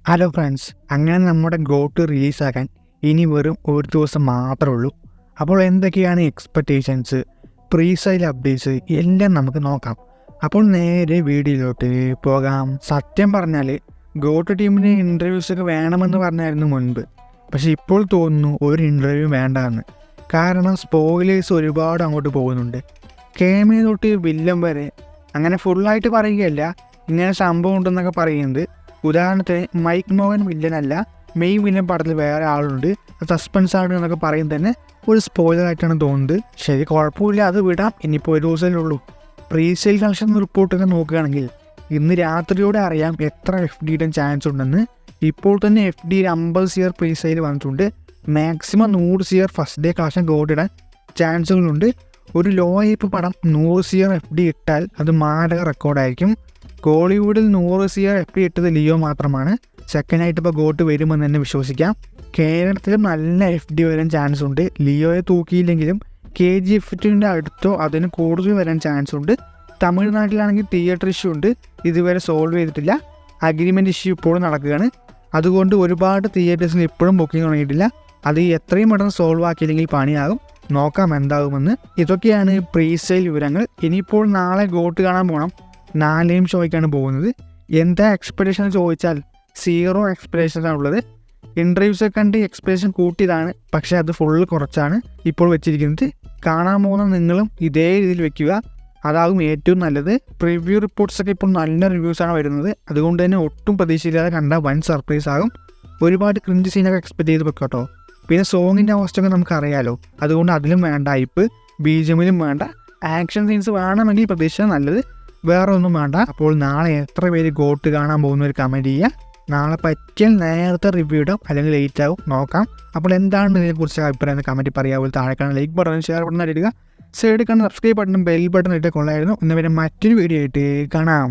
Hello friends, അങ്ങനെ നമ്മുടെ got റിലീസാക്കാൻ ഇനി വെറും ഒരു ദിവസം മാത്രമേ ഉള്ളൂ. അപ്പോൾ എന്തൊക്കെയാണ് എക്സ്പെക്റ്റേഷൻസ്, പ്രീ സെയിൽ അപ്ഡേറ്റ്സ് എല്ലാം നമുക്ക് നോക്കാം. അപ്പോൾ നേരെ വീഡിയോയിലോട്ട് പോകാം. സത്യം പറഞ്ഞാൽ ഗോട്ട് ടീമിന് ഇൻ്റർവ്യൂസൊക്കെ വേണമെന്ന് പറഞ്ഞായിരുന്നു മുൻപ്. പക്ഷേ ഇപ്പോൾ തോന്നുന്നു ഒരു ഇൻ്റർവ്യൂ വേണ്ടാന്ന്. കാരണം സ്പോയിലേഴ്സ് ഒരുപാട് അങ്ങോട്ട് പോകുന്നുണ്ട്. കേമിനെ തൊട്ട് വില്ലൻ വരെ. അങ്ങനെ ഫുള്ളായിട്ട് പറയുകയല്ല, ഇങ്ങനെ സംഭവം ഉണ്ടെന്നൊക്കെ പറയുന്നത്. ഉദാഹരണത്തിന് മൈക്ക് മോഹൻ വില്ലനല്ല, മെയിൻ വില്ലൻ പടത്തിൽ വേറെ ആളുണ്ട്, സസ്പെൻസ് ആണ് എന്നൊക്കെ പറയും തന്നെ ഒരു സ്പോയിലറായിട്ടാണ് തോന്നുന്നത്. ശരി, കുഴപ്പമില്ല, അത് വിടാം. ഇനിയിപ്പോൾ ഒരു ദിവസമേ ഉള്ളൂ. പ്രീ സെയിൽ കളക്ഷൻ റിപ്പോർട്ടൊക്കെ നോക്കുകയാണെങ്കിൽ ഇന്ന് രാത്രിയോടെ അറിയാം എത്ര FD ഇടാൻ ചാൻസ് ഉണ്ടെന്ന്. ഇപ്പോൾ തന്നെ FD 50 CR പ്രീ സെയിൽ വന്നിട്ടുണ്ട്. Maximum 100 CR first day collection gold ഇടാൻ ചാൻസുകളുണ്ട്. ഒരു ലോ ഹൈപ്പ് പടം 100 CR FD ഇട്ടാൽ അത് മാരക റെക്കോർഡായിരിക്കും. കോളിവുഡിൽ 100 CR FD ഇട്ടത് ലിയോ മാത്രമാണ്. സെക്കൻഡായിട്ട് ഇപ്പോൾ ഗോട്ട് വരുമെന്ന് തന്നെ വിശ്വസിക്കാം. കേരളത്തിലും നല്ല FD വരാൻ ചാൻസ് ഉണ്ട്. ലിയോയെ തൂക്കിയില്ലെങ്കിലും KGF അടുത്തോ അതിന് കൂടുതൽ വരാൻ ചാൻസ് ഉണ്ട്. തമിഴ്നാട്ടിലാണെങ്കിൽ തിയേറ്റർ ഇഷ്യൂ ഉണ്ട്, ഇതുവരെ സോൾവ് ചെയ്തിട്ടില്ല. അഗ്രിമെൻറ്റ് ഇഷ്യൂ ഇപ്പോഴും നടക്കുകയാണ്. അതുകൊണ്ട് ഒരുപാട് തിയേറ്റേഴ്സിൽ ഇപ്പോഴും ബുക്കിംഗ് തുടങ്ങിയിട്ടില്ല. അത് എത്രയും പെട്ടെന്ന് സോൾവ് ആക്കിയില്ലെങ്കിൽ പണിയാകും. നോക്കാം എന്താകുമെന്ന്. ഇതൊക്കെയാണ് പ്രീ സെയിൽ വിവരങ്ങൾ. ഇനിയിപ്പോൾ നാളെ ഗോട്ട് കാണാൻ പോകണം. 4 ഷോയ്ക്കാണ് പോകുന്നത്. എന്താ എക്സ്പെക്റ്റേഷൻ ചോദിച്ചാൽ 0 എക്സ്പെക്റ്റേഷനാണ് ഉള്ളത്. ഇൻ്റർവ്യൂസൊക്കെ കണ്ട് എക്സ്പെക്റ്റേഷൻ കൂട്ടിയതാണ്, പക്ഷേ അത് ഫുള്ള് കുറച്ചാണ് ഇപ്പോൾ വെച്ചിരിക്കുന്നത്. കാണാൻ പോകുന്ന നിങ്ങളും ഇതേ രീതിയിൽ വെക്കുക, അതാകും ഏറ്റവും നല്ലത്. പ്രിവ്യൂ റിപ്പോർട്ട്സൊക്കെ ഇപ്പോൾ നല്ല റിവ്യൂസാണ് വരുന്നത്. അതുകൊണ്ട് തന്നെ ഒട്ടും പ്രതീക്ഷയില്ലാതെ കണ്ട വൻ സർപ്രൈസ് ആകും. ഒരുപാട് ക്രിഞ്ച് സീനൊക്കെ എക്സ്പെക്ട് ചെയ്ത് വെക്കട്ടോ. പിന്നെ സോങ്ങിൻ്റെ അവസ്ഥയൊക്കെ നമുക്കറിയാലോ, അതുകൊണ്ട് അതിലും വേണ്ട ഹൈപ്പ്, BGMലും വേണ്ട. ആക്ഷൻ സീൻസ് വേണമെങ്കിൽ പ്രതീക്ഷ നല്ലത്, വേറെ ഒന്നും വേണ്ട. അപ്പോൾ നാളെ എത്ര പേര് ഗോട്ട് കാണാൻ പോകുന്ന ഒരു കമൻറ്റ് ചെയ്യുക. നാളെ പറ്റിയാൽ നേരത്തെ റിവ്യൂ ഇടാം, അല്ലെങ്കിൽ ലേറ്റ് ആവും, നോക്കാം. അപ്പോൾ എന്താണ് ഇതിനെക്കുറിച്ച് അഭിപ്രായം കമൻറ്റ് പറയാവുന്ന താഴെ കാണാൻ ലൈക്ക് ബട്ടൺ, ഷെയർ ബട്ടൺ ഇടുക. സൈഡിൽ കാണുന്ന സബ്സ്ക്രൈബ് ബട്ടണും ബെൽ ബട്ടൺ ഇട്ട് കൊള്ളായിരുന്നു. ഇന്ന് വരെ മറ്റൊരു വീഡിയോ ആയിട്ട് കാണാം.